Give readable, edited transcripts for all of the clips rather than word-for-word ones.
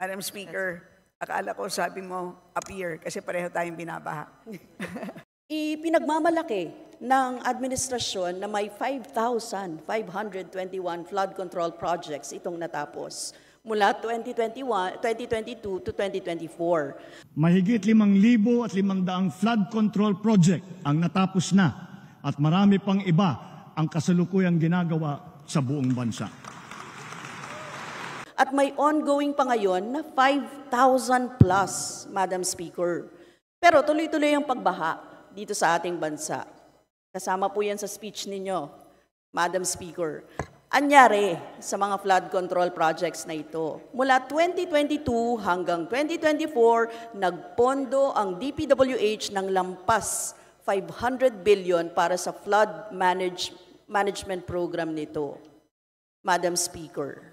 Madam Speaker, akala ko sabi mo appear kasi pareho tayong binabaha. Ipinagmamalaki ng administrasyon na may 5,521 flood control projects itong natapos mula 2022 to 2024. Mahigit 5,500 flood control project ang natapos na at marami pang iba ang kasalukuyang ginagawa sa buong bansa. At may ongoing pa ngayon na 5,000 plus, Madam Speaker. Pero tuloy-tuloy ang pagbaha dito sa ating bansa. Kasama po yan sa speech ninyo, Madam Speaker. Anyari sa mga flood control projects na ito. Mula 2022 hanggang 2024, nagpondo ang DPWH ng lampas 500 billion para sa flood management program nito. Madam Speaker.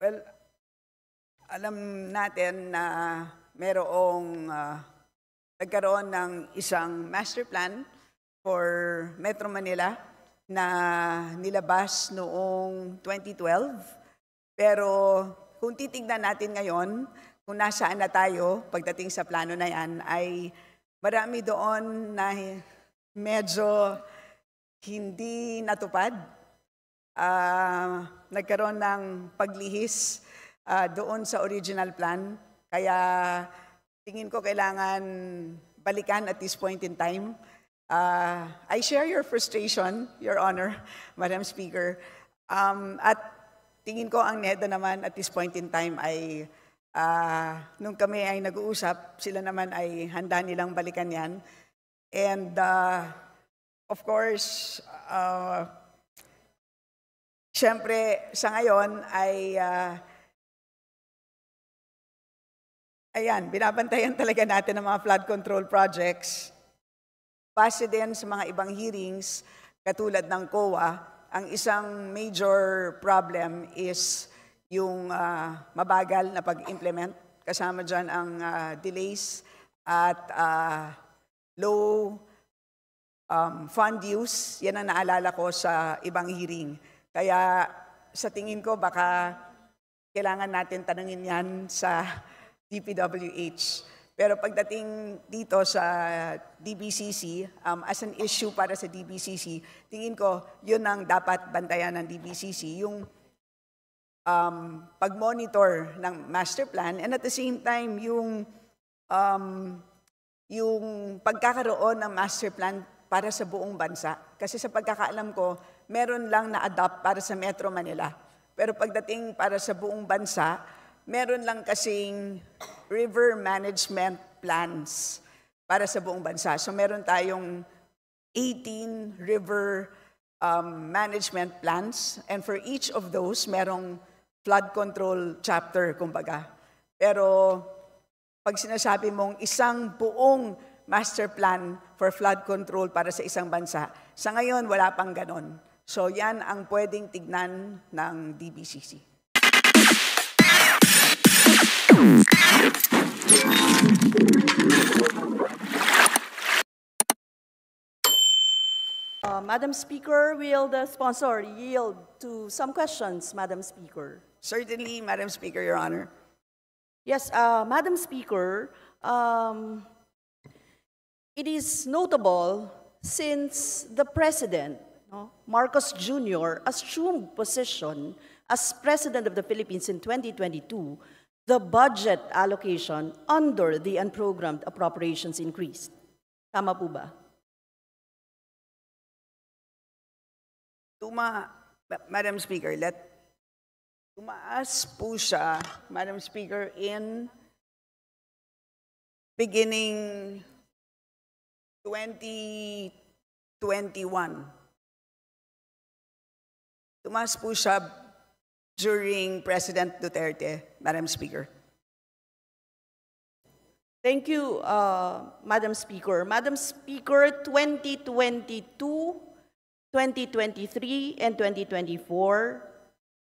Well, alam natin na nagkaroon ng isang master plan for Metro Manila na nilabas noong 2012. Pero kung titignan natin ngayon, kung nasaan na tayo pagdating sa plano na yan, ay marami doon na medyo hindi natupad. Nagkaroon ng paglihis doon sa original plan. Kaya tingin ko kailangan balikan at this point in time. I share your frustration, Your Honor, Madam Speaker. At tingin ko ang NEDA naman at this point in time ay nung kami ay nag-uusap, sila naman ay handa nilang balikan yan. And of course, siyempre, sa ngayon ay, binabantayan talaga natin ang mga flood control projects. Base din sa mga ibang hearings, katulad ng COA, ang isang major problem is yung mabagal na pag-implement. Kasama dyan ang delays at low fund use. Yan ang naalala ko sa ibang hearing. Kaya sa tingin ko baka kailangan natin tanungin yan sa DPWH. Pero pagdating dito sa DBCC, as an issue para sa DBCC, tingin ko yun ang dapat bantayan ng DBCC, yung pag-monitor ng master plan and at the same time yung pagkakaroon ng master plan para sa buong bansa. Kasi sa pagkakaalam ko, meron lang na-adopt para sa Metro Manila. Pero pagdating para sa buong bansa, meron lang kasing river management plans para sa buong bansa. So meron tayong 18 river management plans. And for each of those, merong flood control chapter, kumbaga. Pero pag sinasabi mong isang buong master plan for flood control para sa isang bansa, sa ngayon wala pang ganon. So yan ang pwedeng tignan ng DBCC. Madam Speaker, will the sponsor yield to some questions, Madam Speaker? Certainly, Madam Speaker, Your Honor. Yes, Madam Speaker, it is notable since the President, Marcos Jr., assumed position as President of the Philippines in 2022, the budget allocation under the unprogrammed appropriations increased. Tama po ba? Madam Speaker, tumaas po siya, Madam Speaker, in beginning 2021. Tumaas po siya during President Duterte, Madam Speaker. Thank you, Madam Speaker. Madam Speaker, 2022, 2023, and 2024,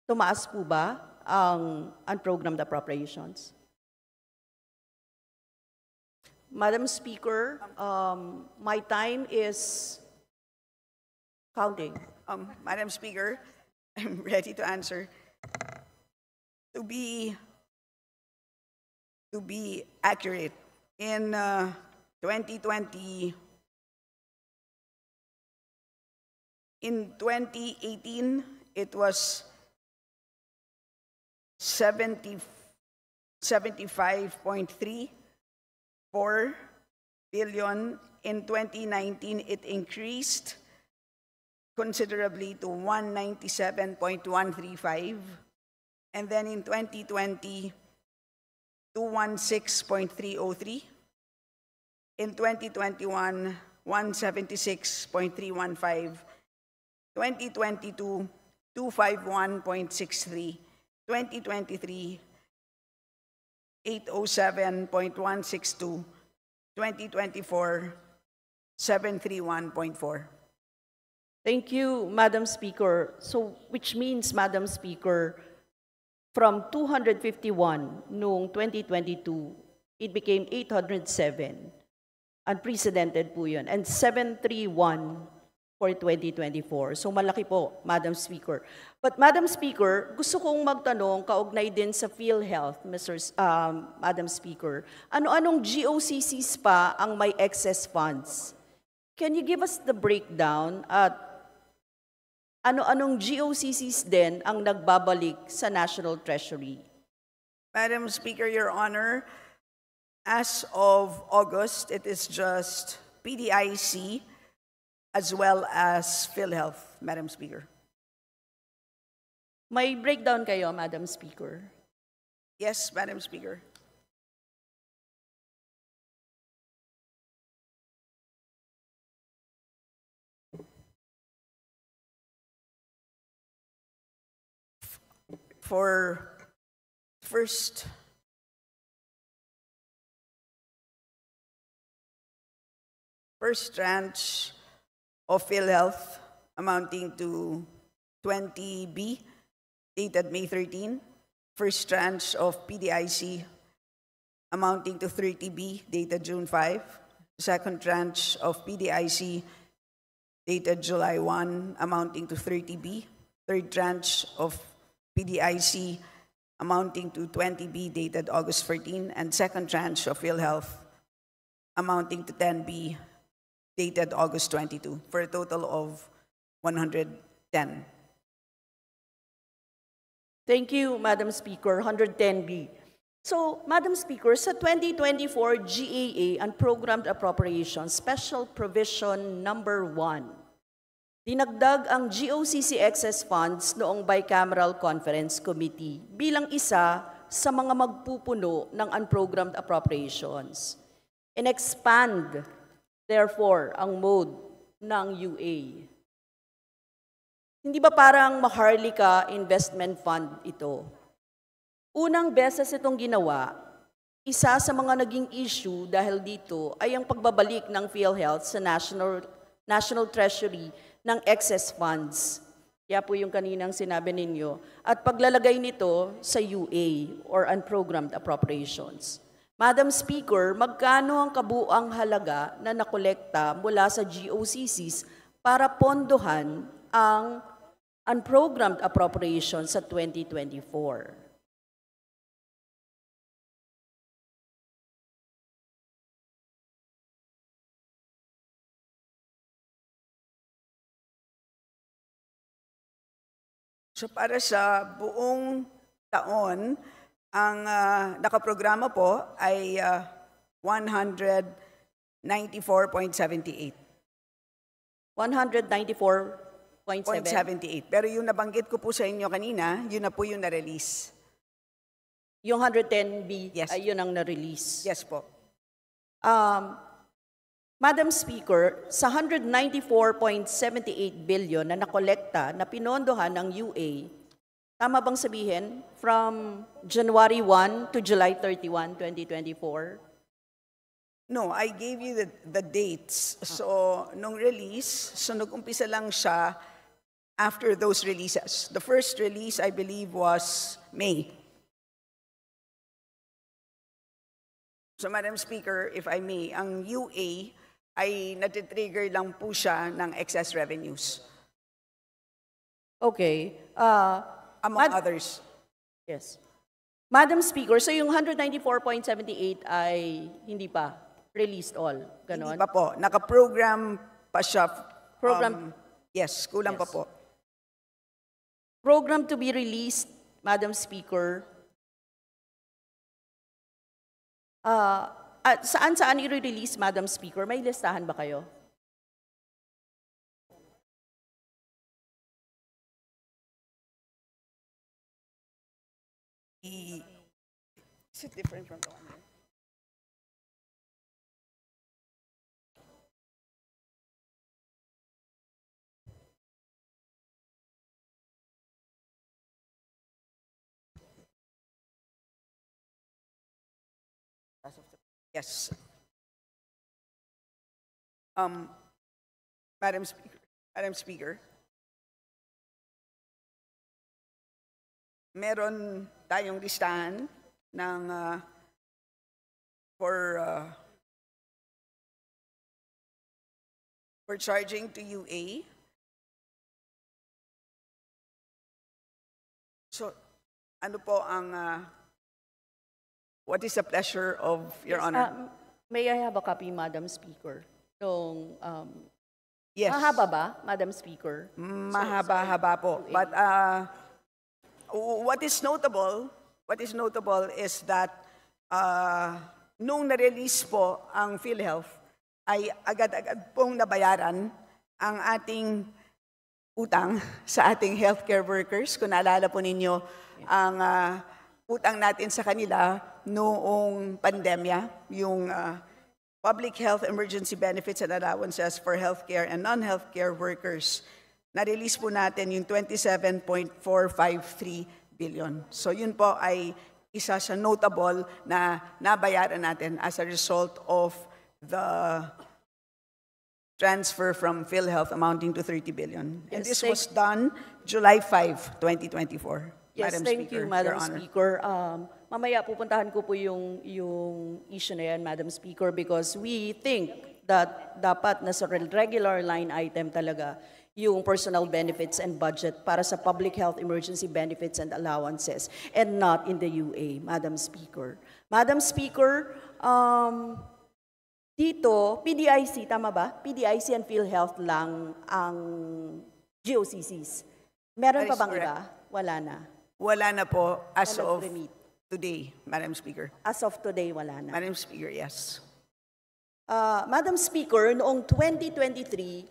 tumaas po ba ang unprogrammed appropriations? Madam Speaker, my time is counting. Madam Speaker, I'm ready to answer. To be accurate, in 2020, in 2018, it was 75.34 billion. In 2019, it increased considerably to 197.135. And then in 2020, 216.303. In 2021, 176.315. 2022, 251.63. 2023, 807.162. 2024, 731.4. Thank you, Madam Speaker. So, which means, Madam Speaker, from 251 noong 2022, it became 807. Unprecedented po yun. And 731 for 2024. So malaki po, Madam Speaker. But Madam Speaker, gusto kong magtanong, kaugnay din sa PhilHealth, Madam Speaker, ano-anong GOCCs pa ang may excess funds? Can you give us the breakdown at ano-anong GOCCs din ang nagbabalik sa National Treasury? Madam Speaker, Your Honor, as of August, it is just PDIC as well as PhilHealth, Madam Speaker. May breakdown kayo, Madam Speaker? Yes, Madam Speaker. For first tranche of PhilHealth amounting to 20B, dated May 13. First tranche of PDIC amounting to 30B, dated June 5. Second tranche of PDIC dated July 1, amounting to 30B. Third tranche of PDIC amounting to 20B, dated August 14. And second tranche of PhilHealth amounting to 10B, dated August 22, for a total of 110. Thank you, Madam Speaker. 110B. So, Madam Speaker, sa 2024 GAA Unprogrammed Appropriations Special Provision Number 1, dinagdag ang GOCC excess funds noong Bicameral Conference Committee bilang isa sa mga magpupuno ng unprogrammed appropriations. In-expand, therefore, ang mode ng UA. Hindi ba parang Maharlika Investment Fund ito? Unang beses itong ginawa, isa sa mga naging issue dahil dito ay ang pagbabalik ng PhilHealth sa National Treasury ng excess funds. Kaya po yung kaninang sinabi ninyo. At paglalagay nito sa UA or Unprogrammed Appropriations. Madam Speaker, magkano ang kabuang halaga na nakolekta mula sa GOCCs para pondohan ang Unprogrammed Appropriations sa 2024? So para sa buong taon, ang nakaprograma po ay 194.78. 194.78. Pero yung nabanggit ko po sa inyo kanina, yun na po yung na-release. Yung 110B, Yes. ay yun ang na-release. Yes po. Madam Speaker, sa 194.78 billion na nakolekta na pinondohan ng UA, tama bang sabihin, from January 1 to July 31, 2024? No, I gave you the dates. So, nung release, so nag-umpisa lang siya after those releases. The first release, I believe, was May. So, Madam Speaker, if I may, ang UA ay natitrigger lang po siya ng excess revenues, Okay. among others. Yes. Madam Speaker, so yung 194.78 ay hindi pa released all, ganon? Hindi pa po. Naka-program pa siya. Program- Yes, kulang pa Yes. po. Program to be released, Madam Speaker. At saan i-release, Madam Speaker? May listahan ba kayo? Is it different from the one there? Yes. Madam Speaker, meron tayong listahan ng for charging to UA. So, ano po ang what is the pleasure of Your Honor? May I have a copy, Madam Speaker? Nung, Yes. mahaba ba, Madam Speaker? Mahaba-haba po. But what is notable is that nung na-release po ang PhilHealth, ay agad-agad pong nabayaran ang ating utang sa ating healthcare workers. Kung naalala po ninyo, ang utang natin sa kanila noong pandemya, yung Public Health Emergency Benefits and Allowances for Healthcare and Non-Healthcare Workers, na-release po natin yung 27.453 billion. So yun po ay isa sa notable na nabayaran natin as a result of the transfer from PhilHealth amounting to 30 billion. And Yes, this was done July 5, 2024. Yes, Madam thank Speaker, you, Madam Your Honor. Speaker. Mamaya pupuntahan ko po yung issue na yan, Madam Speaker, because we think that dapat nasa regular line item talaga yung personal benefits and budget para sa public health emergency benefits and allowances and not in the UA, Madam Speaker. Madam Speaker, dito, PDIC, tama ba? PDIC and PhilHealth lang ang GOCCs. Meron That pa is bang correct. iba? Wala na. Wala na po as Walang of remit. today, Madam Speaker. As of today, wala na. Madam Speaker, yes. Madam Speaker, noong 2023,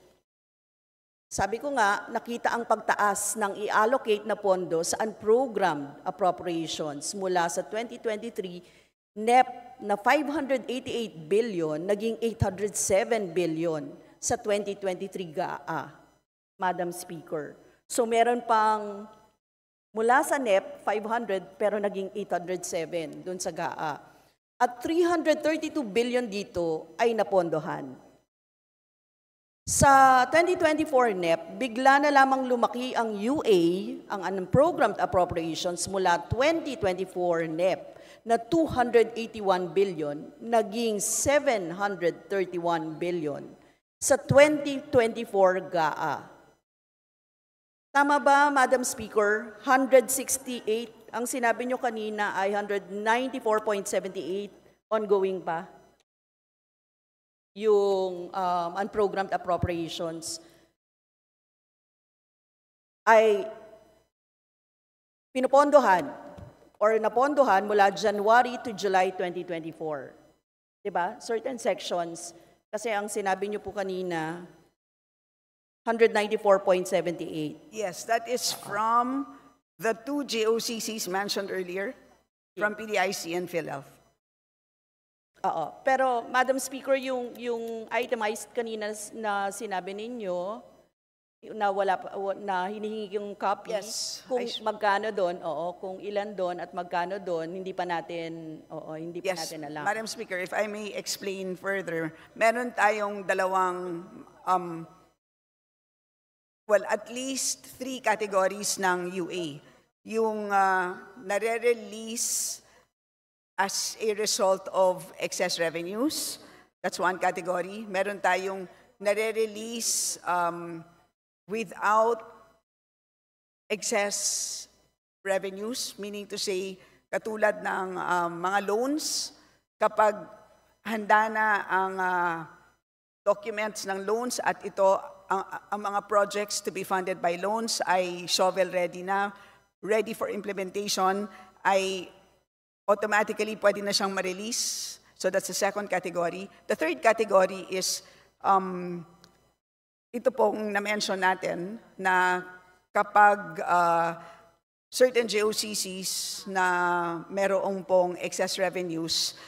sabi ko nga, nakita ang pagtaas ng i-allocate na pondo sa unprogrammed appropriations mula sa 2023 NEP na 588 billion, naging 807 billion sa 2023 GAA, Madam Speaker. So meron pang mula sa NEP, 500, pero naging 807 dun sa GAA. At 332 billion dito ay napondohan. Sa 2024 NEP, bigla na lamang lumaki ang UA, ang unprogrammed appropriations mula 2024 NEP na 281 billion, naging 731 billion sa 2024 GAA. Tama ba, Madam Speaker? 168, ang sinabi nyo kanina ay 194.78 ongoing pa. Yung unprogrammed appropriations ay pinupondohan or napondohan mula January to July 2024. Diba? Certain sections, kasi ang sinabi nyo po kanina, 194.78. Yes, that is from the two GOCCs mentioned earlier, from PDIC and PhilHealth. Oo. Pero, Madam Speaker, yung itemized kanina na sinabi ninyo, na na hinihingi yung copy, Yes, kung magkano doon, kung ilan doon at magkano doon, hindi pa natin Yes, alam. Madam Speaker, if I may explain further, meron tayong dalawang, at least 3 categories ng UA. Yung nare-release as a result of excess revenues. That's one category. Meron tayong nare-release without excess revenues, meaning to say, katulad ng mga loans, kapag handa na ang documents ng loans at ito, ang mga projects to be funded by loans ay shovel-ready na, ready for implementation, ay automatically pwede na siyang ma-release. So that's the second category. The third category is, ito pong na-mention natin, na kapag certain GOCCs na merong pong excess revenues,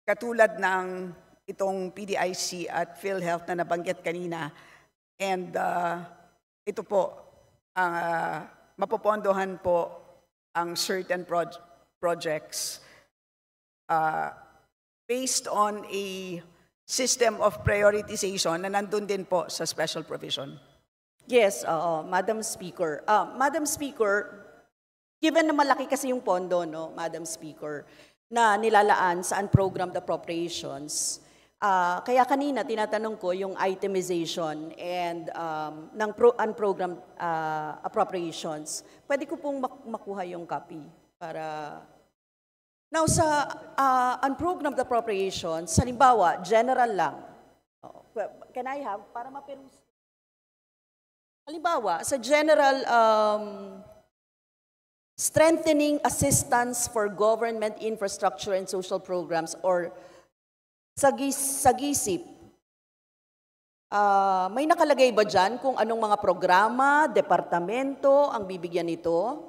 katulad ng itong PDIC at PhilHealth na nabanggit kanina, and ito po, mapopondohan po ang certain projects based on a system of prioritization na nandun din po sa special provision. Yes, Madam Speaker. Madam Speaker, given na malaki kasi yung pondo, no, Madam Speaker, na nilalaan sa unprogrammed appropriations, kaya kanina tinatanong ko yung itemization and ng unprogrammed appropriations. Pwede ko pong makuha yung copy para... Now, sa unprogrammed appropriations, halimbawa, general lang. Can I have, para maperus? Halimbawa, sa general, strengthening assistance for government infrastructure and social programs, or sa GISIP, may nakalagay ba dyan kung anong mga programa, departamento ang bibigyan nito?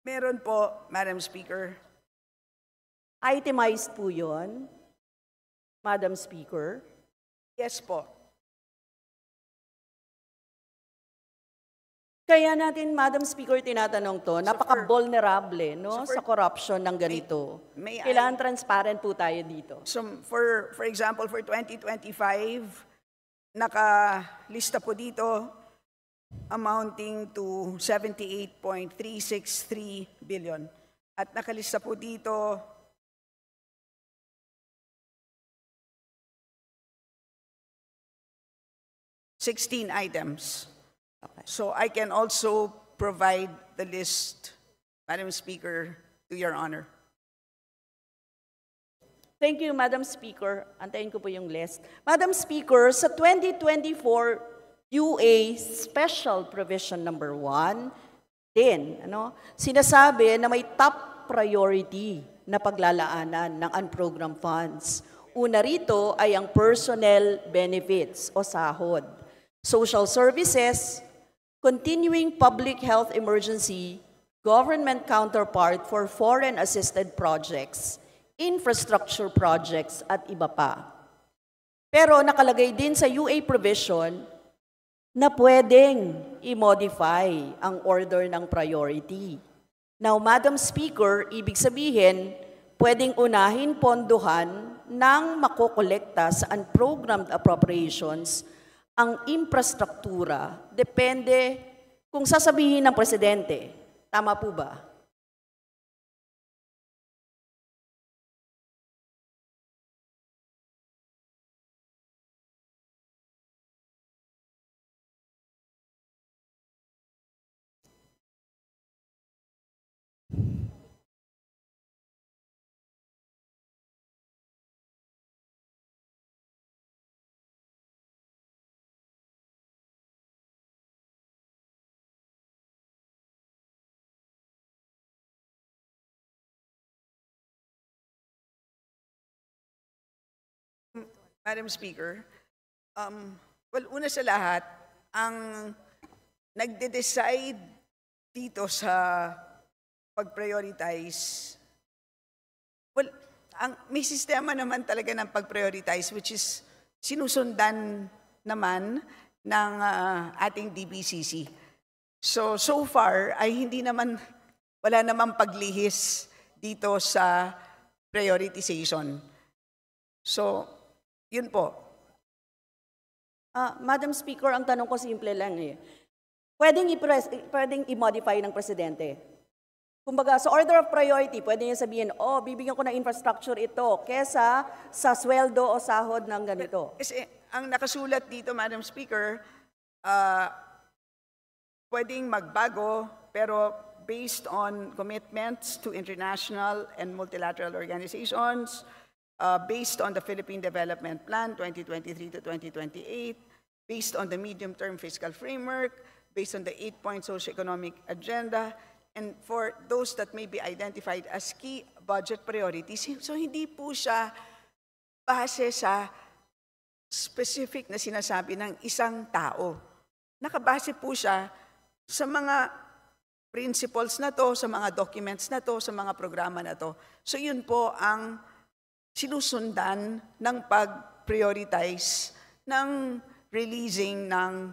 Meron po, Madam Speaker. Itemized po yun, Madam Speaker. Yes po. Kaya natin, Madam Speaker, tinatanong to, napaka-vulnerable, no, sa corruption ng ganito. Kailangan transparent po tayo dito. So for example, for 2025, nakalista po dito amounting to 78.363 billion. At nakalista po dito $16 items. Okay. So I can also provide the list, Madam Speaker, to your honor. Thank you, Madam Speaker. Antayin ko po yung list. Madam Speaker, sa 2024 UA Special Provision Number 1, din, sinasabi na may top priority na paglalaanan ng unprogrammed funds. Una rito ay ang personnel benefits o sahod, social services, continuing public health emergency, government counterpart for foreign assisted projects, infrastructure projects, at iba pa. Pero nakalagay din sa UA provision na pwedeng i-modify ang order ng priority. Now, Madam Speaker, ibig sabihin, pwedeng unahin pondohan ng makokolekta sa unprogrammed appropriations ang infrastruktura, depende kung sasabihin ng Presidente. Tama po ba? Madam Speaker, well, una sa lahat, ang nagde-decide dito sa pag-prioritize, well, may sistema naman talaga ng pag-prioritize, which is sinusundan naman ng ating DBCC. So far, ay wala namang paglihis dito sa prioritization. So, yun po. Madam Speaker, ang tanong ko simple lang eh. Pwedeng i-modify ng Presidente. Kumbaga, sa order of priority, pwede niya sabihin, bibigyan ko ng infrastructure ito kesa sa sweldo o sahod ng ganito. Kasi ang nakasulat dito, Madam Speaker, pwedeng magbago, pero based on commitments to international and multilateral organizations, based on the Philippine Development Plan 2023 to 2028, based on the medium-term fiscal framework, based on the 8-point socioeconomic agenda, and for those that may be identified as key budget priorities. So hindi po siya base sa specific na sinasabi ng isang tao. Nakabase po siya sa mga principles na to, sa mga documents na to, sa mga programa na to. So yun po ang sinusundan ng pag-prioritize ng releasing ng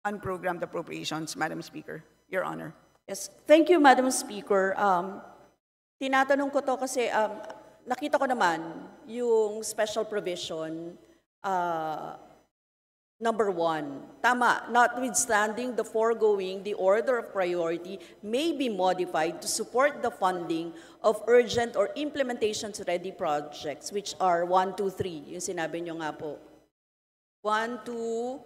unprogrammed appropriations, Madam Speaker, Your Honor. Yes, thank you, Madam Speaker. Tinatanong ko to kasi nakita ko naman yung special provision number 1. Tama, notwithstanding the foregoing, the order of priority may be modified to support the funding of urgent or implementations-ready projects, which are 1, 2, 3. Yung sinabi nyo nga po. 1, 2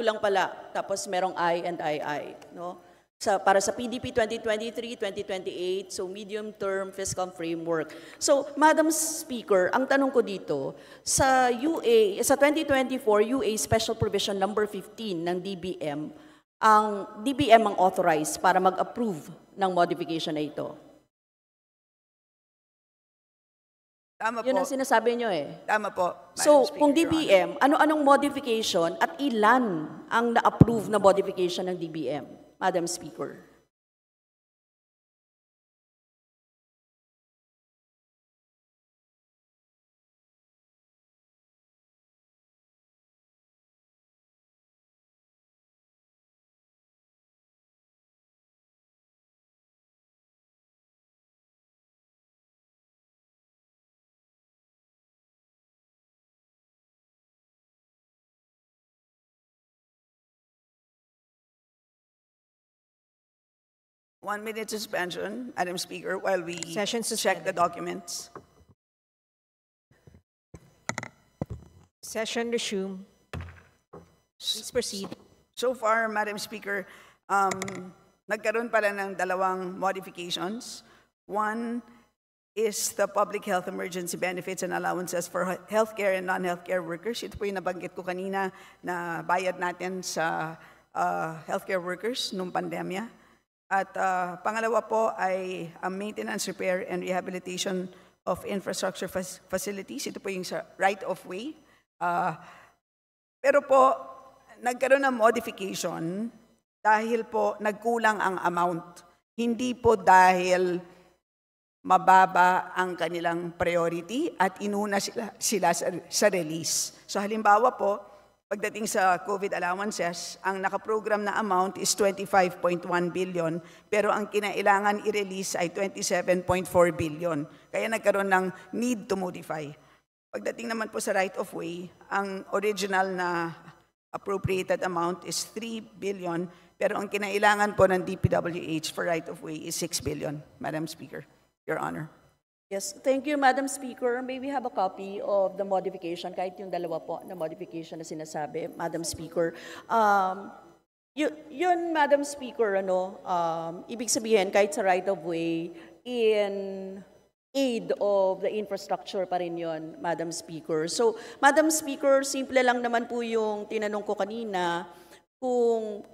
lang pala, tapos merong I and I, no? Para sa PDP 2023-2028, so medium-term fiscal framework. So, Madam Speaker, ang tanong ko dito, sa 2024 UA Special Provision number 15 ng DBM, ang DBM ang authorized para mag-approve ng modification na ito. Tama Yun po. ang sinasabi nyo eh. Tama po, Madam So, Speaker, kung Your DBM, ano-anong modification at ilan ang na-approve na modification ng DBM, Madam Speaker? Honor. 1 minute suspension, Madam Speaker, while we Session check the suspended. documents. Session resume. Please proceed. So far, Madam Speaker, nagkaroon pala ng dalawang modifications. One is the public health emergency benefits and allowances for healthcare and non-healthcare workers. Ito po yung nabanggit ko kanina na bayad natin sa healthcare workers nung pandemya. At pangalawa po ay ang maintenance, repair, and rehabilitation of infrastructure facilities. Ito po yung sa right-of-way. Pero po, nagkaroon ng modification dahil po nagkulang ang amount. Hindi po dahil mababa ang kanilang priority at inuna sila sa release. So halimbawa po, pagdating sa COVID allowances, ang nakaprogram na amount is 25.1 billion, pero ang kinailangan i-release ay 27.4 billion. Kaya nagkaroon ng need to modify. Pagdating naman po sa right-of-way, ang original na appropriated amount is 3 billion, pero ang kinailangan po ng DPWH for right-of-way is 6 billion, Madam Speaker, Your Honor. Yes, thank you, Madam Speaker. May we have a copy of the modification, kahit yung dalawa po na modification na sinasabi, Madam Speaker. Yun, Madam Speaker, ibig sabihin, kahit sa right-of-way, in aid of the infrastructure pa rin yun, Madam Speaker. So, Madam Speaker, simple lang naman po yung tinanong ko kanina, kung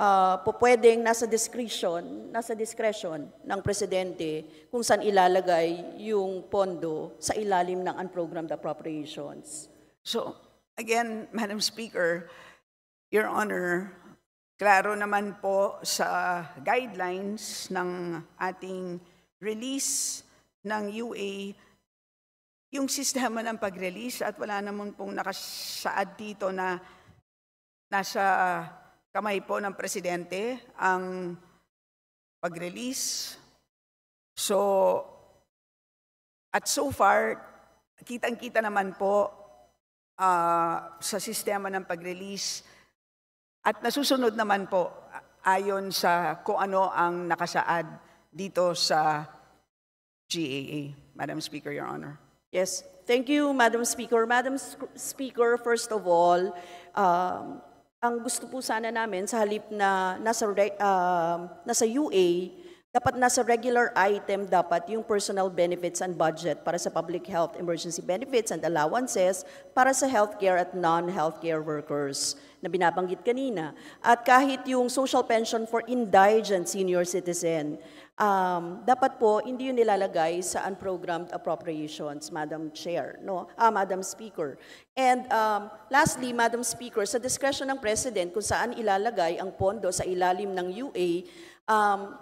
pwedeng nasa discretion ng Presidente kung saan ilalagay yung pondo sa ilalim ng unprogrammed appropriations. So, again, Madam Speaker, Your Honor, klaro naman po sa guidelines ng ating release ng UA yung sistema ng pag-release at wala naman pong nakasaad dito na nasa kamay po ng Presidente ang pag-release. So, at so far, kitang-kita naman po sa sistema ng pag-release At nasusunod naman po ayon sa kung ano ang nakasaad dito sa GAA. Madam Speaker, Your Honor. Yes. Thank you, Madam Speaker. Madam Speaker, first of all, ang gusto po sana namin sa halip na nasa UA, dapat nasa regular item dapat yung personal benefits and budget para sa public health emergency benefits and allowances para sa healthcare at non-healthcare workers na binabanggit kanina. At kahit yung social pension for indigent senior citizen, dapat po hindi yun nilalagay sa unprogrammed appropriations, Madam Chair, Madam Speaker. And lastly, Madam Speaker, sa discretion ng President kung saan ilalagay ang pondo sa ilalim ng UA,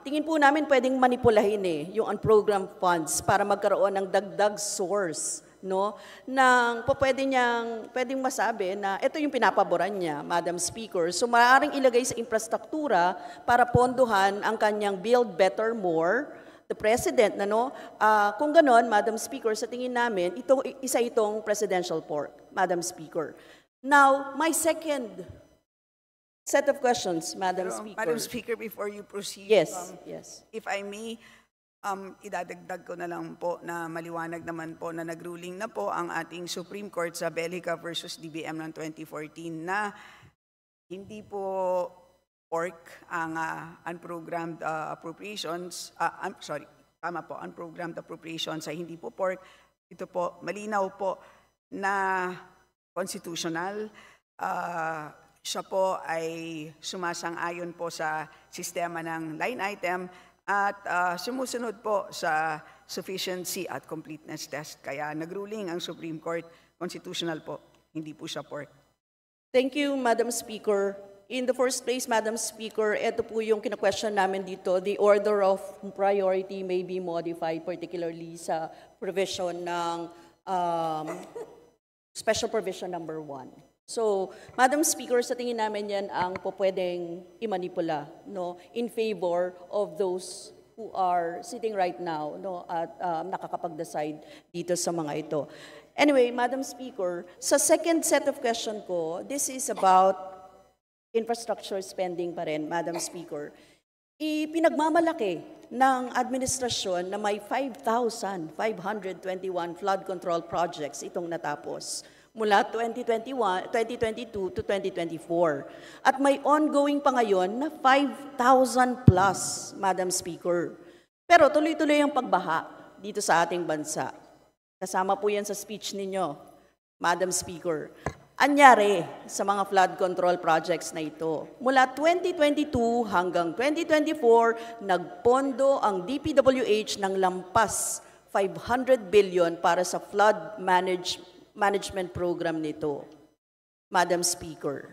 tingin po namin pwedeng manipulahin yung unprogrammed funds para magkaroon ng dagdag source, nang pwedeng masabi na ito yung pinapaboran niya, Madam Speaker. So maaaring ilagay sa infrastruktura para pondohan ang kanyang Build Better More, the President, kung ganon, Madam Speaker, sa tingin namin, isa itong presidential pork, Madam Speaker. Now, my second set of questions, Madam Speaker. Madam Speaker, before you proceed, yes, yes. If I may, idadagdag ko na lang po na maliwanag naman po na nagruling na po ang ating Supreme Court sa Bellica versus DBM ng 2014 na hindi po pork ang unprogrammed appropriations, unprogrammed appropriations ay hindi po pork. Ito po, malinaw po na constitutional. Siya po ay sumasang-ayon po sa sistema ng line item at sumusunod po sa sufficiency at completeness test. Kaya nagruling ang Supreme Court, constitutional po, hindi po siya pork. Thank you, Madam Speaker. In the first place, Madam Speaker, ito po yung kina-question namin dito, the order of priority may be modified, particularly sa provision ng Special Provision number 1. So, Madam Speaker, sa tingin namin yan ang pwedeng imanipula in favor of those who are sitting right now at nakakapag-decide dito sa mga ito. Anyway, Madam Speaker, sa second set of question ko, this is about infrastructure spending pa rin, Madam Speaker. Ipinagmamalaki ng administrasyon na may 5,521 flood control projects itong natapos mula 2022 to 2024. At may ongoing pa ngayon na 5,000 plus, Madam Speaker. Pero tuloy-tuloy ang pagbaha dito sa ating bansa. Kasama po yan sa speech ninyo, Madam Speaker. Anyari sa mga flood control projects na ito. Mula 2022 hanggang 2024, nagpondo ang DPWH ng lampas 500 billion para sa flood management program nito, Madam Speaker.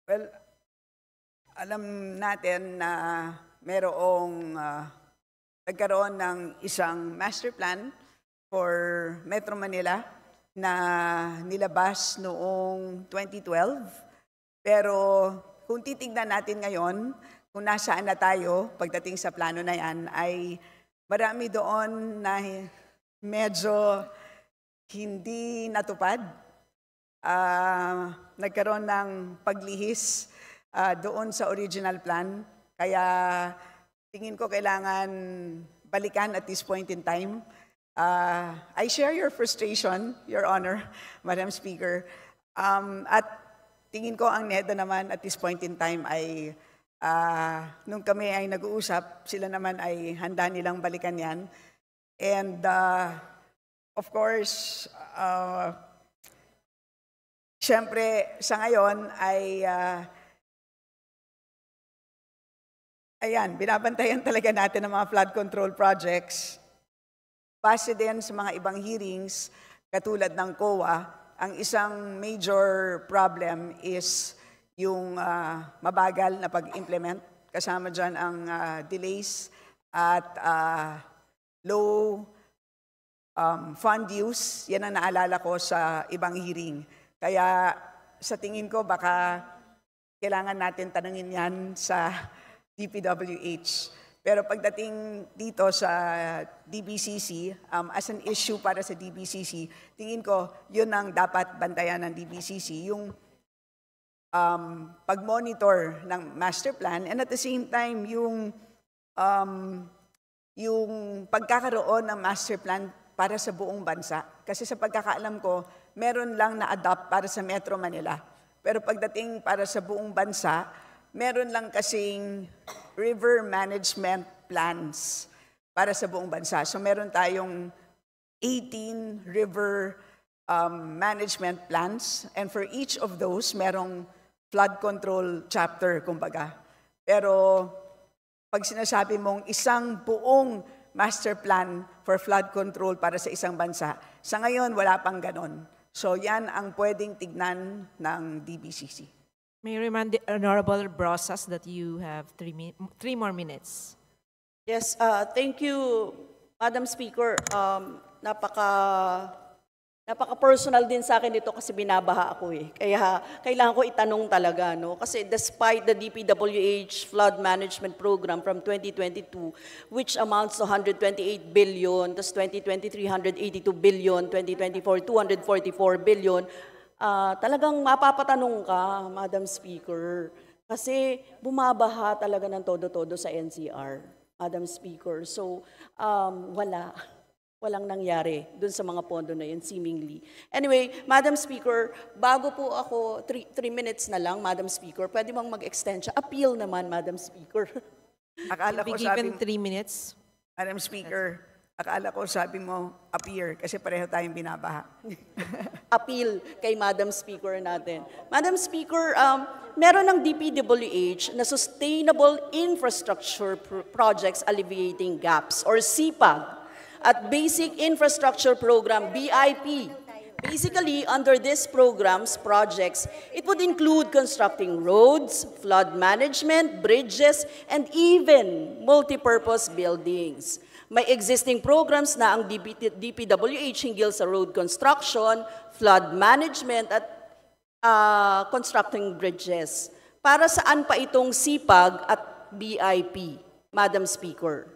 Well, alam natin na nagkaroon ng isang master plan for Metro Manila na nilabas noong 2012. Pero kung titignan natin ngayon, kung nasaan na tayo pagdating sa plano na yan, ay marami doon na medyo hindi natupad. Nagkaroon ng paglihis doon sa original plan. Kaya tingin ko kailangan balikan at this point in time. I share your frustration, Your Honor, Madam Speaker. At tingin ko ang NEDA naman at this point in time ay nung kami ay nag-uusap, sila naman ay handa nilang balikan yan. And of course, siyempre sa ngayon ay ayan, binabantayan talaga natin ang mga flood control projects. Base din sa mga ibang hearings, katulad ng COA, ang isang major problem is yung mabagal na pag-implement. Kasama dyan ang delays at low fund use. Yan ang naalala ko sa ibang hearing. Kaya sa tingin ko baka kailangan natin tanungin yan sa DPWH. Pero pagdating dito sa DBCC, as an issue para sa DBCC, tingin ko yun ang dapat bantayan ng DBCC, yung pag-monitor ng master plan, and at the same time yung pagkakaroon ng master plan para sa buong bansa. Kasi sa pagkakaalam ko, meron lang na-adopt para sa Metro Manila. Pero pagdating para sa buong bansa, meron lang kasing river management plans para sa buong bansa. So meron tayong 18 river management plans, and for each of those, merong flood control chapter, kumbaga. Pero pag sinasabi mong isang buong master plan for flood control para sa isang bansa, sa ngayon wala pang ganon. So yan ang pwedeng tignan ng DBCC. May I remind the Honorable Brosas that you have 3 more minutes. Yes, thank you, Madam Speaker. Napaka-personal din sa akin ito kasi binabaha ako eh. Kaya kailangan ko itanong talaga, no? Kasi despite the DPWH Flood Management Program from 2022, which amounts to 128 billion, tas 2023, 182 billion, 2024, 244 billion, talagang mapapatanong ka, Madam Speaker. Kasi bumabaha talaga ng todo-todo sa NCR, Madam Speaker. So, walang nangyari dun sa mga pondo na yun, seemingly. Anyway, Madam Speaker, bago po ako, 3 minutes na lang, Madam Speaker, pwede bang mag-extend siya? Appeal naman, Madam Speaker. Akala Be ko sabi, given 3 minutes. Madam Speaker, akala ko sabi mo appear kasi pareho tayong binabaha. Appeal kay Madam Speaker natin. Madam Speaker, meron ng DPWH na Sustainable Infrastructure Projects Alleviating Gaps, or SIPAG, at Basic Infrastructure Program, BIP. Basically, under these programs, projects, it would include constructing roads, flood management, bridges, and even multipurpose buildings. May existing programs na ang DPWH hinggil sa road construction, flood management, at constructing bridges. Para saan pa itong SIPAG at BIP, Madam Speaker?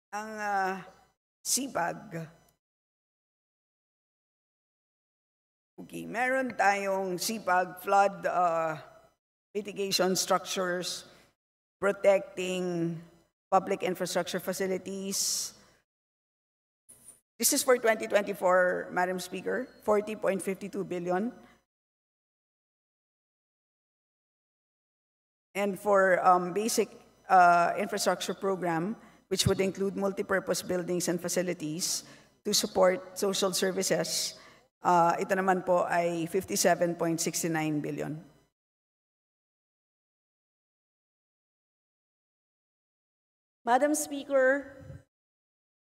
Ang SIPAG, okay, meron tayong SIPAG, flood mitigation structures, protecting public infrastructure facilities. This is for 2024, Madam Speaker, 40.52 billion. And for basic infrastructure program, which would include multipurpose buildings and facilities to support social services, ito naman po ay 57.69 billion. Madam Speaker,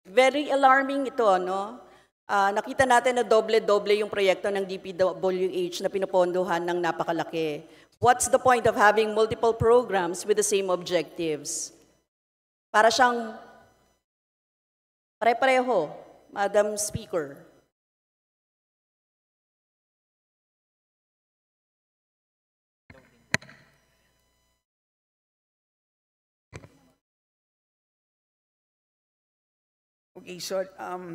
very alarming ito, no? Nakita natin na doble-doble yung proyekto ng DPWH na pinopondohan ng napakalaki. What's the point of having multiple programs with the same objectives? Para siyang pare-pareho, Madam Speaker. Okay, so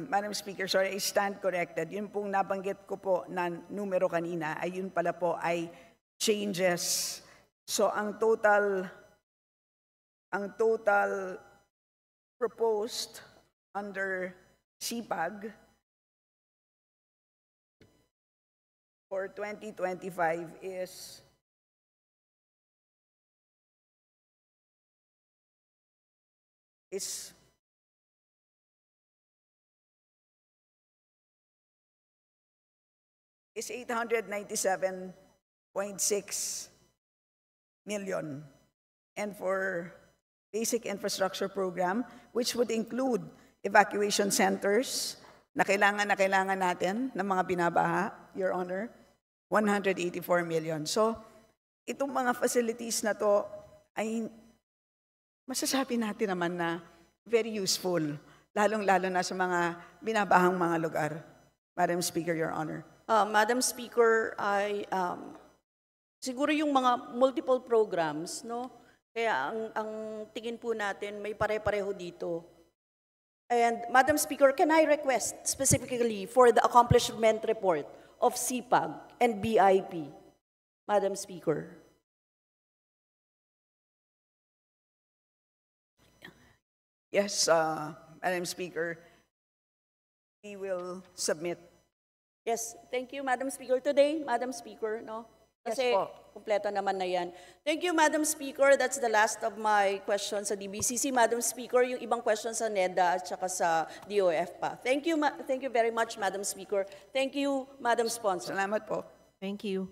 Madam Speaker, sorry, I stand corrected. Yun pong nabanggit ko po na numero kanina, ay yun pala po ay changes. So ang total proposed under SIPAG for 2025 is is 897.6 million. And for basic infrastructure program, which would include evacuation centers na kailangan natin ng mga binabaha, Your Honor, 184 million. So, itong mga facilities na to ay masasabi natin naman na very useful, lalong-lalo na sa mga binabahang mga lugar. Madam Speaker, Your Honor. Madam Speaker, Siguro yung mga multiple programs, no? Kaya ang tingin po natin may pare-pareho dito. And Madam Speaker, can I request specifically for the accomplishment report of CPAG and BIP, Madam Speaker? Yes, Madam Speaker, we will submit. Yes, thank you, Madam Speaker. Today, Madam Speaker, no? Kasi po. kumpleto naman na yan. Thank you, Madam Speaker. That's the last of my questions sa DBCC. Madam Speaker, yung ibang questions sa NEDA at saka sa DOF pa. Thank you very much, Madam Speaker. Thank you, Madam Sponsor. Salamat po. Thank you.